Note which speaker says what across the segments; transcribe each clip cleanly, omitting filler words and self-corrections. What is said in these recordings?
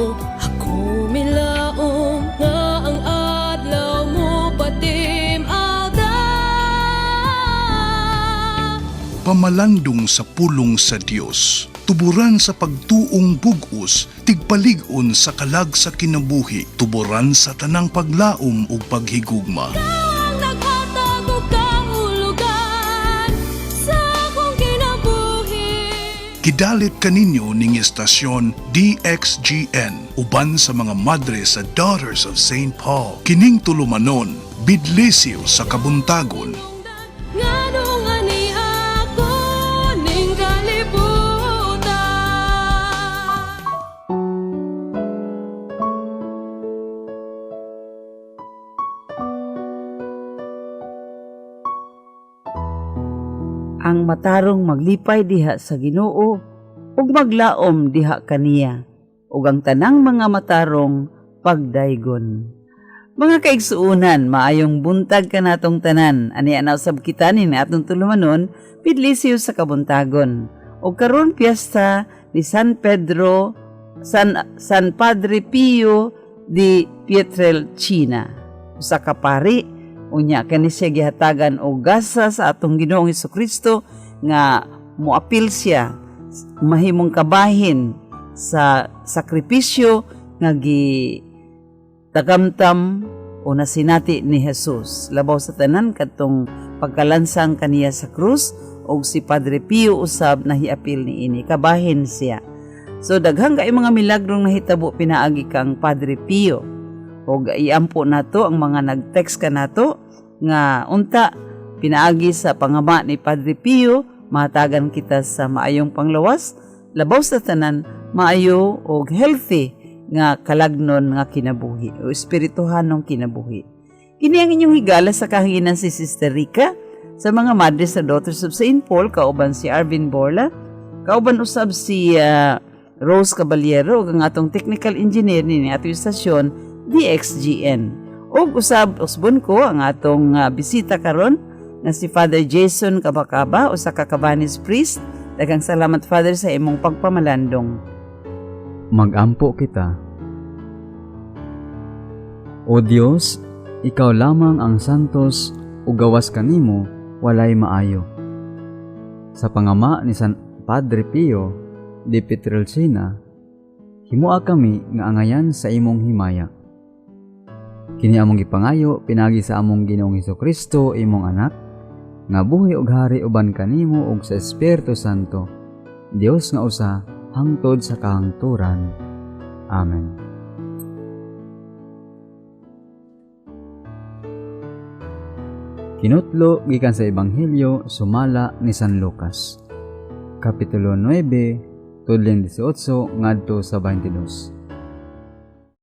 Speaker 1: mo ako milaom nga ang adlaw mo patim alda.
Speaker 2: Pamalandong sa pulong sa Dios, tuburan sa pagtuong bugos, tigpalig-on sa kalag sa kinabuhi, tuburan sa tanang paglaom ug paghigugma.
Speaker 1: Ang naghatag og kahulugan sa akong kinabuhi.
Speaker 2: Kidalit kaninyo ning estasyon DXGN uban sa mga madre sa Daughters of St. Paul. Kining tulumanon, Bidlisyo sa Kabuntagon.
Speaker 1: Nganong ani ako ning kalibutan.
Speaker 3: Ang matarong maglipay diha sa Ginoo ug maglaom diha kaniya ug ang tanang mga matarong pagdaygon. Mga kaigsuunan, maayong buntag kanatong tanan. Ani anaw sab kita ni atong tulumanon Bidlisyo sa Kabuntagon. Ug karon piyesta ni San Padre Pio di Pietrelcina. Usa ka pari unya kani siya gihatagan og gasa sa atong Ginoong Hesukristo nga moapil siya mahimong kabahin sa sakripisyo nga tagamtam o nasinati ni Jesus. Labaw sa tanan kadtong pagkalansang kaniya sa krus og si Padre Pio usab nahiapil niini kabahin siya. So daghang kay mga milagrong nahitabo pinaagi kang Padre Pio. Og iampo nato ang mga nag-text kanato nga unta pinaagi sa pangama ni Padre Pio, mahatagan kita sa maayong panglawas, labaw sa tanan maayo og healthy nga kalagnon nga kinabuhi o espirituhanong kinabuhi. Kini ang inyong higala sa kahanginan si Sister Rica, sa mga madre sa Daughters of St. Paul, kauban si Arvin Borla, kauban usab si Rose Caballero, ug ang atong technical engineer ni atong istasyon, DXGN. Ug usbon ko ang atong bisita karon nga si Father Jason Kabakaba, usa ka Cabanis priest. Daghang salamat Father sa imong pagpamalandong.
Speaker 4: Mag-ampo kita. O Dios, ikaw lamang ang santos ug gawas kanimo walay maayo. Sa pangama ni San Padre Pio di Pietrelcina, himoa kami nga angayan sa imong himaya. Kini among gipangayo pinagi sa among Ginoong Hesukristo imong anak, nga buhi ug hari uban kanimo ug sa Espiritu Santo, Dios nga usa hangtod sa kahangturan. Amen. Kinutlo gikan sa Ebanghelyo sumala ni San Lucas. Kapitulo 9, tudling 18 ngadto sa 22.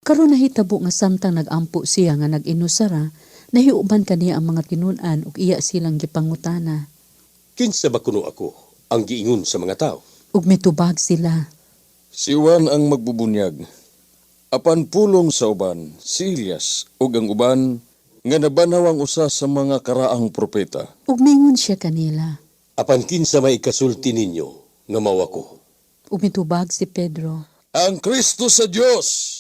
Speaker 5: Karon nahitabo nga samtang nagampo siya nga nag-inusara, nahiuban kaniya ang mga tinun-an ug iya silang gipangutana.
Speaker 6: Kinsa ba kuno ako ang giingon sa mga tao?
Speaker 5: Ug mitubag sila.
Speaker 6: Si Juan ang magbubunyag. Apan pulong sa uban, si Elias ug ang uban nga nabanhaw ang usa sa mga karaang propeta.
Speaker 5: Ug mingon siya kanila.
Speaker 6: Apan kinsa may ikasulti ninyo nga mao ako?
Speaker 5: Ug mitubag si Pedro.
Speaker 6: Ang Kristo sa Dios.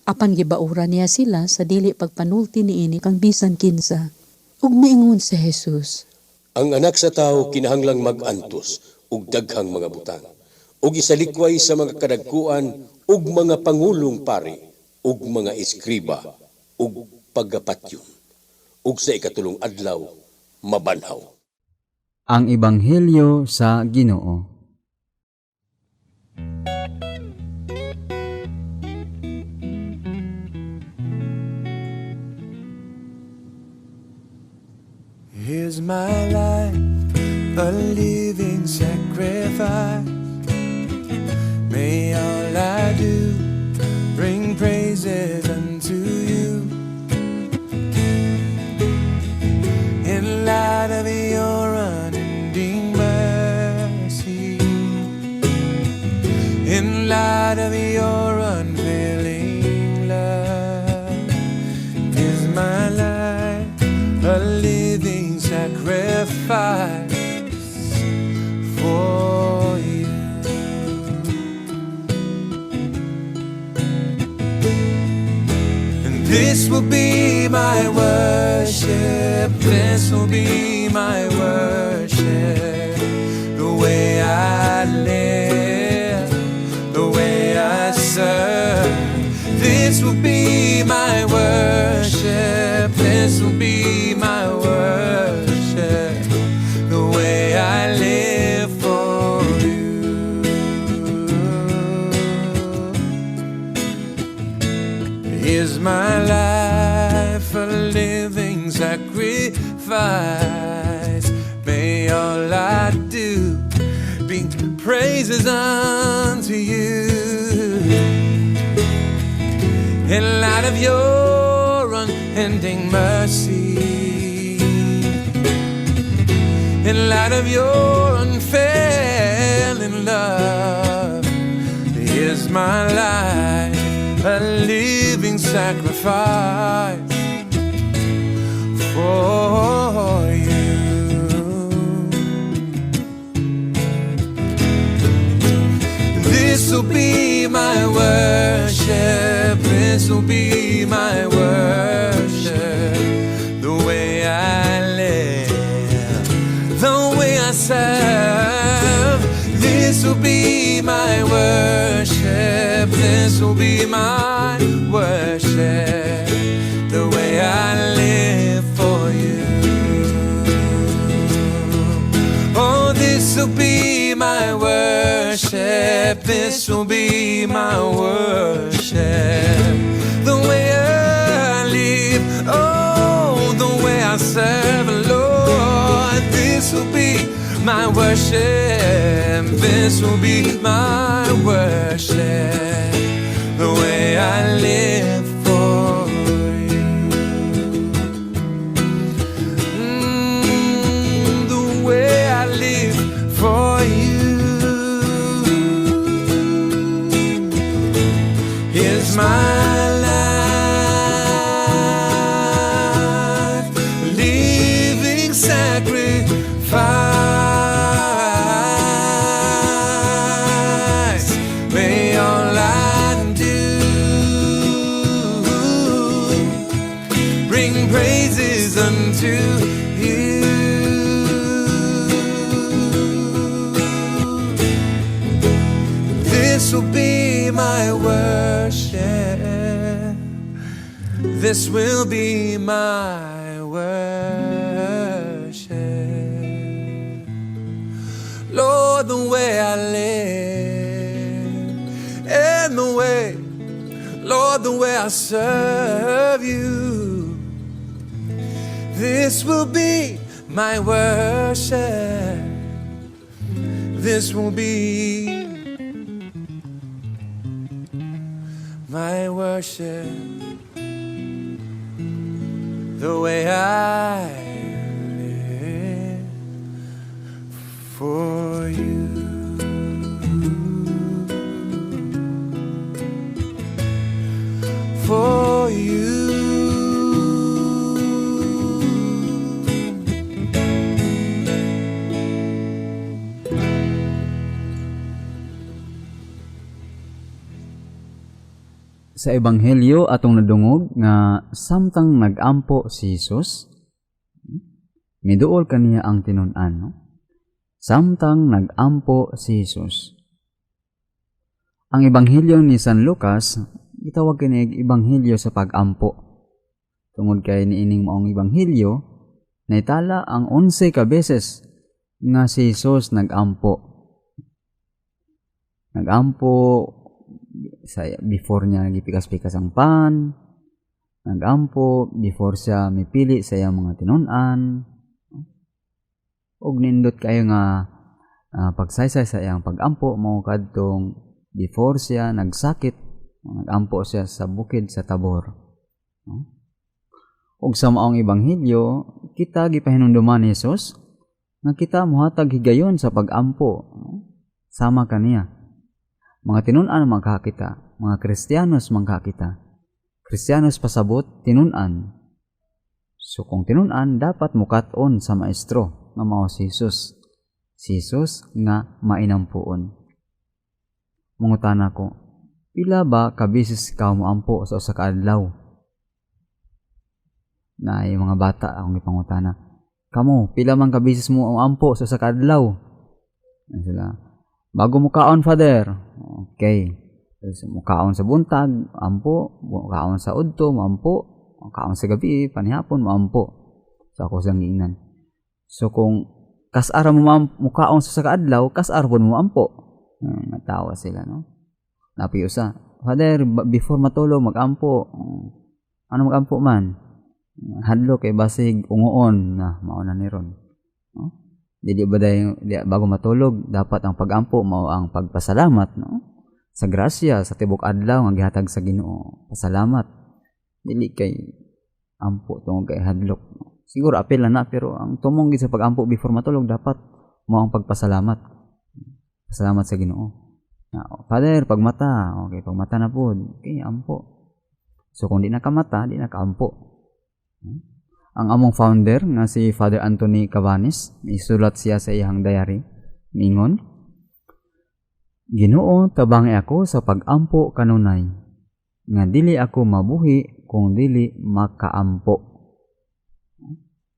Speaker 5: Apan gibaura niya sila sa dili pagpanulti niini kang bisan kinsa. Ug miingon si Jesus.
Speaker 6: Ang anak sa tao kinahanglang mag-antos ug daghang mga butang, ug isalikway sa mga kadagkuan ug mga pangulong pari ug mga eskriba ug pagapatyon, ug sa ikatulong adlaw mabanhaw.
Speaker 4: Ang Ebanghelyo sa Ginoo.
Speaker 7: Here's my life, a living sacrifice. May all I do bring praises unto you. In light of your unending mercy, in light of your unfailing love, is my life a living sacrifice for you. This will be my worship. This will be my worship. The way I live, the way I serve. This will be my worship. This will be my worship. The way I live for you. Is my life a living sacrifice? May all I do be praises unto you. In light of your unending mercy, in light of your unfailing love, is my life a living sacrifice for you. This will be my worship. This will be my worship. The way I live, the way I serve. This will be my worship. This will be my worship. The way I live for you. Oh, this will be my worship. This will be my worship. The way I live, oh, the way I serve, Lord. This will be my worship. This will be my worship. The way I live for you. The way I live for you. Is my life living sacrifice? May all I do bring praises unto you. This will be my worship. This will be my worship. Lord, the way I live, and the way, Lord, the way I serve you. This will be my worship. This will be my worship. The way I live for you. For you.
Speaker 4: Sa Ebanghelyo atong nadungog nga samtang nag-ampo si Jesus, miduol kaniya ang tinun-an, no? Samtang nag-ampo si Jesus. Ang Ebanghelyo ni San Lucas, itawag kini Ebanghelyo sa pag-ampo. Tungod kay niining maong Ebanghelyo, naitala ang 11 ka beses nga si Jesus nag-ampo. Nag-ampo before niya gipikas-pikas ang pan, nag-ampo before siya mipili sa iyang mga tinun-an, og nindot kayo nga pagsaysay sa iyang pag-ampo mao kadtong before siya nagsakit, nag-ampo siya sa bukid sa Tabor. Og sa maong Ebanghelyo, kita gipahinumduman ni Jesus nga kita mohatag higayon sa pag-ampo, sama kaniya. Mga tinun-an magkakita, mga Kristiyanos magkakita. Kristiyanos pasabot, tinun-an. So kung tinun-an, dapat mukat-on sa maestro nga mao si Jesus. Si Jesus nga mainampuon. Mungutana ko, pila ba kabisis ka moampo sa usa ka adlaw? na yung mga bata akong ipangutana. Kamo, pila man ka bisis mo ang ampo sa kadlaw? Ano sila? Bago mo kaon, Father. Okay. So, mukaon sa buntag, ampo. Mukaon sa udto, maampo. Mukaon sa gabi, panihapon, maampo. So ako sang giinan. So kung kasara mo mukaon sa kadlaw, kasara po mo ampo. Natawa sila, no? Napiusa. Father, before matulog, magampo. Ano magampo man? Hadlo kay basig ungoon na mauna ni ron. No? Dili ba bago matulog dapat ang pagampo mao ang pagpasalamat, no? Sa grasya sa tibok adlaw nga gihatag sa Ginoo. Pasalamat. Dili kay ampo tungod kay hadlok. No? Siguro apil na pero ang tumong gid sa pagampo before matulog dapat mao ang pagpasalamat. Pasalamat sa Ginoo. Father, pagmata, okay, pagmata na po, okay, ampo. So kung di nakamata, di nakaampo. Ang among founder nga si Father Anthony Cabanes, isulat siya sa iyang diary, mingon, Ginoo, tabangi ako sa pagampo kanunay, nga dili ako mabuhi kung dili makaampo.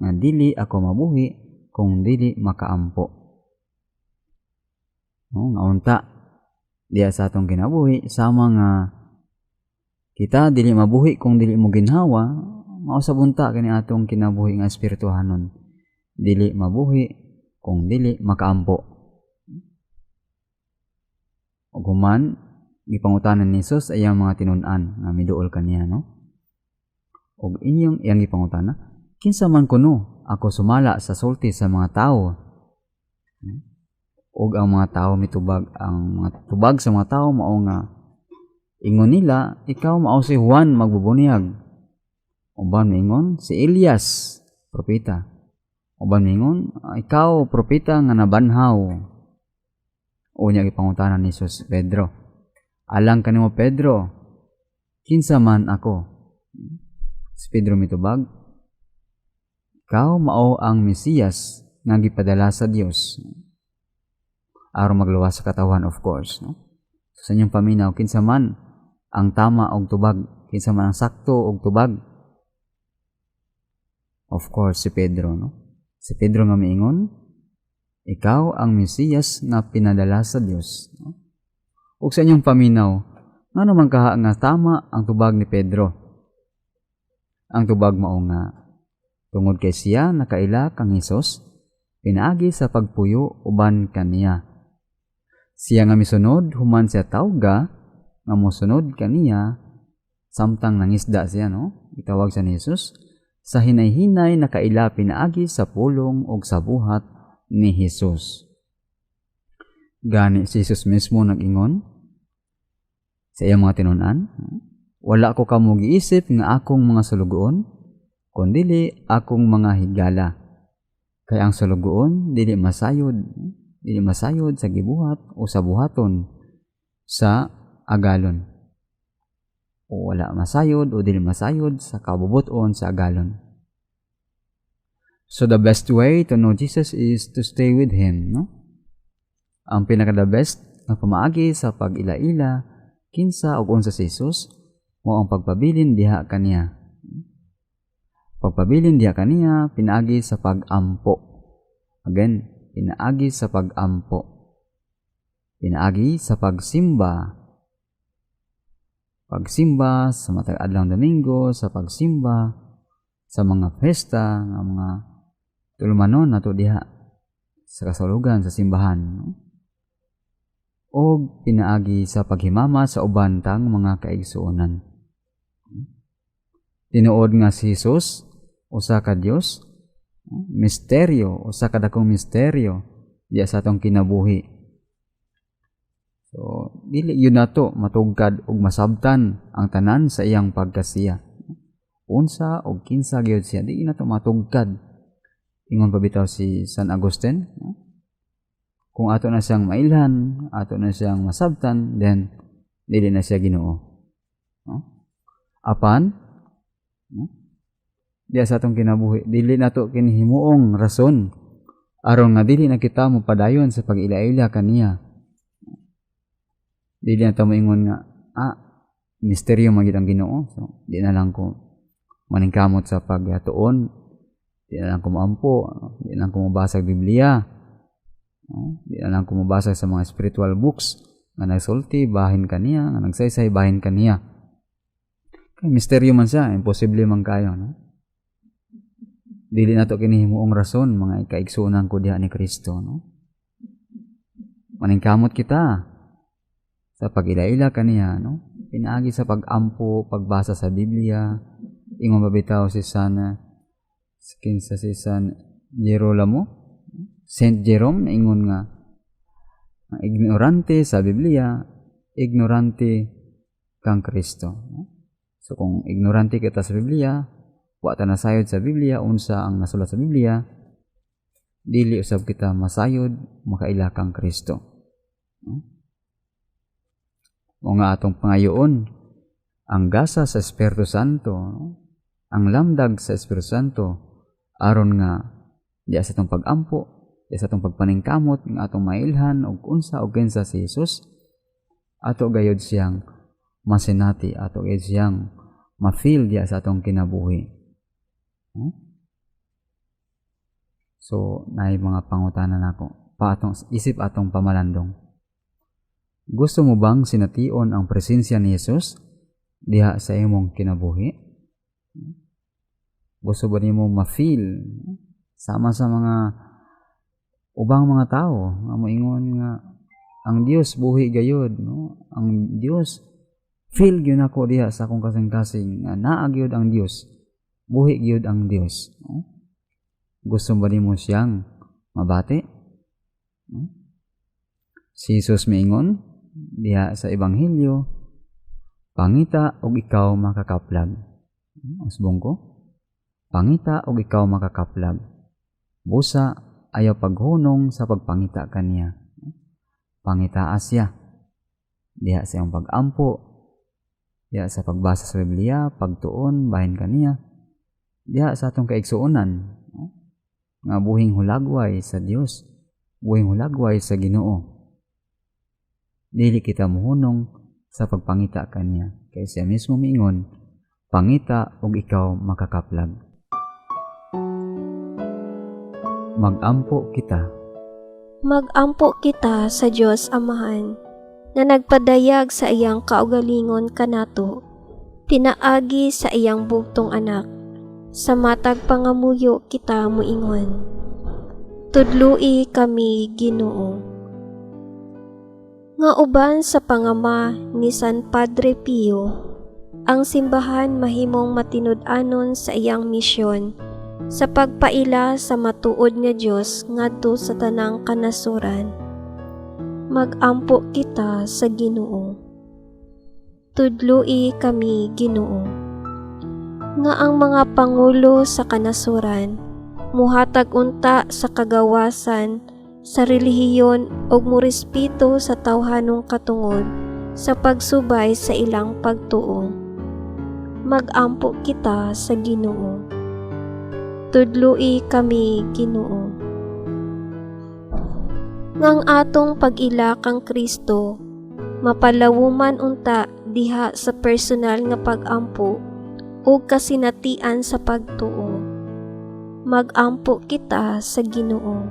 Speaker 4: Nga dili ako mabuhi kung dili makaampo. Nga unta, diya sa atong kinabuhi, sama nga kita dili mabuhi kung dili mo ginhawa, mao sa bunta kani atong kinabuhi nga espirituhanon. Dili mabuhi kung dili makaampo. Ug human gipangutanan ni Jesus ay ang mga tinun-an nga miduol kaniya, no? Ug iyang gipangutana, kinsa man kuno ako sumala sa sulti sa mga tawo? Ug ang mga tawo mitubag, ang mga tubag sa mga tawo mao nga ingon nila, ikaw mao si Juan magbubunyag. Uban mingon si Elias, propeta. Uban mingon, ikaw propeta nga nabanhaw. Unya gipangutanan ni Jesus Pedro. Alang kanimo Pedro, kinsa man ako? Si Pedro mitubag, ikaw mao ang Mesiyas nga gipadala sa Dios. Aron magluwas sa katawan, of course, no? So, sa inyong paminaw, kinsa man ang tama og tubag, kinsa man ang sakto og tubag? Of course, si Pedro, no? Si Pedro nga miingon, ikaw ang Mesiyas nga pinadala sa Dios. No? Ug sa inyong paminaw, nga naman kaha nga tama ang tubag ni Pedro. Ang tubag mao nga, tungod kay siya nakaila kang Hesus, pinaagi sa pagpuyo uban kaniya. Siya nga misunod, human siya tawga, nga mosunod kaniya, samtang nangisda siya, no? Itawag siya ni Hesus, sa hinay-hinay nakaila pinaagi sa pulong o sa buhat ni Hesus. Gani si Hesus mismo nag-ingon sa iyang mga tinun-an, wala ko kamo giisip nga akong mga sulugoon, kundili akong mga higala. Kaya ang sulugoon dili masayod sa gibuhat o sa buhaton sa agalon. O wala masayod o dili masayod sa kabubuton sa agalon. So the best way to know Jesus is to stay with Him, no? Ang pinaka-the best na pamaagi sa pag-ila-ila kinsa og unsa si Jesus mo ang pagpabilin diha kaniya. Pagpabilin diha kaniya pinaagi sa pag-ampo. Again, pinaagi sa pag-ampo. Pinaagi sa pagsimba. Pagsimba sa matag adlawng Domingo, sa pagsimba sa mga pesta, nga mga tulumanon nato diha sa kasulugan sa simbahan, no? O pinaagi sa paghimama sa uban tang mga kaigsuonan. Tinuod nga si Jesus usa ka Dios, misteryo, usa ka dakong misteryo diya sa atong kinabuhi. So, dili yun nato matugkad ug masabtan ang tanan sa iyang pagkasiya. Unsa o kinsa gyud siya, di nato matugkad. Ingon pa bitaw si San Agustin, no? Kung ato na siyang mailhan, ato na siyang masabtan, then dili na siya Ginoo. No? Apan, no? Diya sa atong kinabuhi, dili nato kini himuong rason aron nga dili na kita mo padayon sa pag-ila-ila kaniya. Dili na ito moingon nga, misteryo magit ang Ginoo. So, di na lang ko maningkamot sa pagyatuon, di na lang kumampo, di na lang kumabasa sa Biblia, di na lang kumabasa sa mga spiritual books, nga nagsulti, bahin kaniya, nga nagsaysay, bahin kaniya. Kaya misteryo man siya, imposible man kayo, no? Dili na to kinihimuong rason, mga ikaigsunan ko diha ni Kristo, no? Maningkamot kita sa pag-ila-ila kaniya, no? Pinaagi sa pag-ampo, pagbasa sa Biblia, ingon mabitaw si San Gerolamo, Saint Jerome, na ingon nga, ang ignorante sa Biblia, ignorante kang Kristo. So kung ignorante kita sa Biblia, wa ta nasayod sa Biblia, unsa ang nasulat sa Biblia, dili usab kita masayod, makaila kang Kristo. O nga atong pangayoon, ang gasa sa Espiritu Santo, ang lamdag sa Espiritu Santo, aron nga di sa itong pag-ampo, di sa itong pagpaningkamot, nga atong mailhan, o unsa o kinsa si Jesus, ato gayod siyang masinati, ato gayod siyang ma-feel diya sa atong kinabuhi. So, naay mga pangutanan nako, atong isip atong pamalandong. Gusto mo bang sination ang presensya ni Jesus diha sa imong kinabuhi? Gusto ba nimo ma-feel sama sa mga ubang mga tao nga moingon nga ang Dios buhi gayud, no? Ang Dios feel gyud nako diha sa akong kasing-kasing nga naa gyud ang Dios, buhi gyud ang Dios, no? Gusto ba nimo siyang mabati? No? Si Jesus miingon diha sa Ebanghelyo, pangita og ikaw makakaplag. Asbong ko? Pangita og ikaw makakaplag. Busa ayaw paghunong sa pagpangita kaniya. Pangitaas siya. Diha sa iyong pag-ampo, diha sa pagbasa sa Biblia, pagtuon, bahin kaniya. Diha sa atong kaigsuonan, nga buhing hulagway sa Dios, buhing hulagway sa Ginoo. Dili kita muhunong sa pagpangita kaniya, kay siya mismo miingon, pangita og ikaw makakaplag. Mag-ampo kita.
Speaker 8: Mag-ampo kita sa Dios Amahan, na nagpadayag sa iyang kaugalingon kanato, pinaagi sa iyang bugtong anak, sa matag pangamuyo kita muingon. Tudloi kami, Ginoo. Nga uban sa pangama ni San Padre Pio, ang simbahan mahimong matinud-anon sa iyang misyon sa pagpaila sa matuod nga Dios ngadto sa tanang kanasuran. Mag-ampo kita sa Ginoo. Tudloi kami, Ginoo. Nga ang mga pangulo sa kanasuran muhatag unta sa kagawasan sa relihiyon ug morespeto sa tawhanong katungod sa pagsubay sa ilang pagtuo. Mag-ampo kita sa Ginoo. Tudloi kami, Ginoo. Ngang atong pag-ila kang Kristo, mapalawuman unta diha sa personal nga pag-ampo ug kasinatian sa pagtuo. Mag-ampo kita sa Ginoo.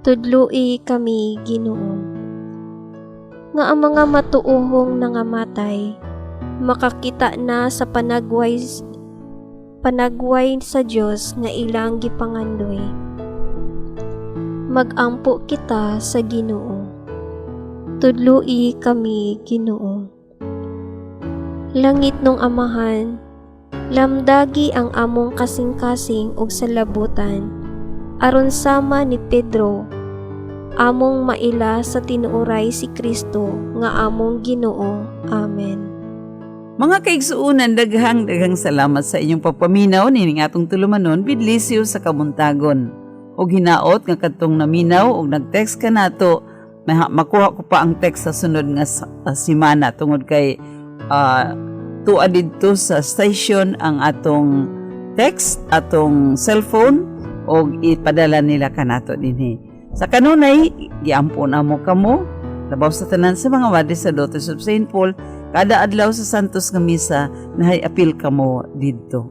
Speaker 8: Tudloi kami, Ginoo. Nga ang mga matuohong nangamatay, makakita na sa panagway sa Dios nga ilang gipangandoy. Mag-ampo kita sa Ginoo. Tudloi kami, Ginoo. Langit nung Amahan, lamdagi ang among kasing-kasing og salabutan, aron sama ni Pedro, among maila sa tinuoray si Kristo nga among Ginoo. Amen.
Speaker 3: Mga kaigsuunan, daghang salamat sa inyong pagpaminaw nining atong tulumanon bidlisyo sa kabuntagon. Og hinaot nga kadtong naminaw og nag-text ka nato, makuha ko pa ang text sa sunod nga simana tungod kay tuwa didto sa station ang atong text, atong cellphone og ipadala nila kanato dinhi. Sa kanunay, giampo na mo kamo, labaw sa tanan sa mga wadis sa Daughters of St. Paul, Kada adlaw sa Santos nga misa nahay apil kamo didto.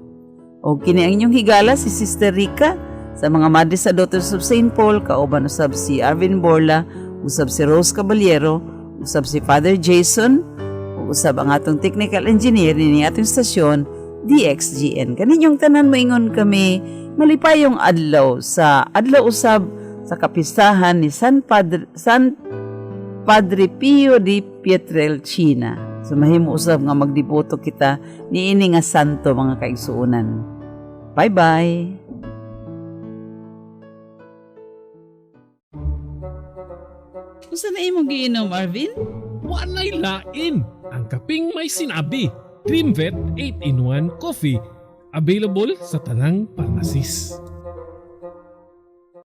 Speaker 3: O kini ang inyong higala si Sister Rica sa mga Madre sa Daughters of St. Paul, kauban usab si Arvin Borla, usab si Rose Caballero, usab si Father Jason, usab ang atong technical engineer ni atong stasyon DXGN. Kaninyong tanan moingon kami malipayong adlaw sa adlaw usab sa kapistahan ni San Padre Pio di Pietrelcina. So mahimo usab nga magdiboto kita niini nga santo mga kaigsuonan. Bye-bye. Unsa na imong giinom, Arvin?
Speaker 9: Walay lain. Ang kaping may sinabi. Dreamvet 8-in-1 Coffee. Available sa tanang pharmacies.